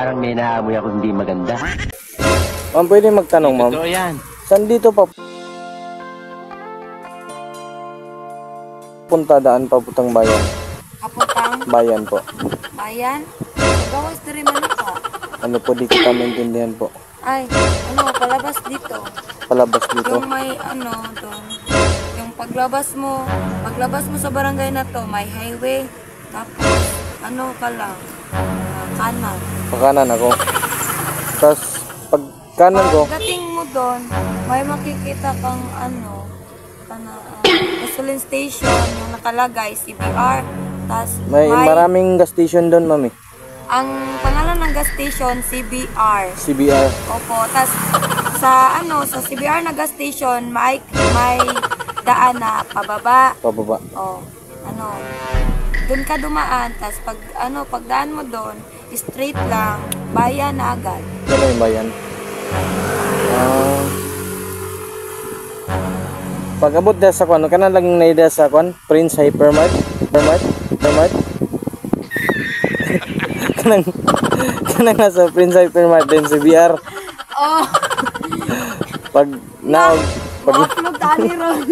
Parang may naamoy ako hindi maganda. Ma'am, pwede magtanong, ma'am. Totoo yan. Saan dito pa punta daan papuntang bayan? Kaputang Bayan po. bayan. Gawas diri man ka. Ano po, di kita maintindihan po. Ay, ano, palabas dito. Palabas dito. Yung may ano doon. Yung paglabas mo sa barangay na to, may highway. Tapos, ano ka lang, kanan. Pakanan ako. Tapos, pag kanan ko, Pagdating mo doon, may makikita kang ano, gasoline station, yung nakalagay, CBR. Tapos, may maraming gas station doon, mami. ang pangalan ng gas station, CBR. CBR. Opo, tas sa CBR na gas station, may daan na pababa. Pababa. Doon ka dumaan, tas pagdaan mo doon, straight lang, bayan na agad. Ano yung bayan? Pag abot na sa kwan, kana lang naida sa kwan, Prince Hypermart. Hypermart. kanang nasa Prince Hypermart din CBR. Oh, Pag upload tali ron.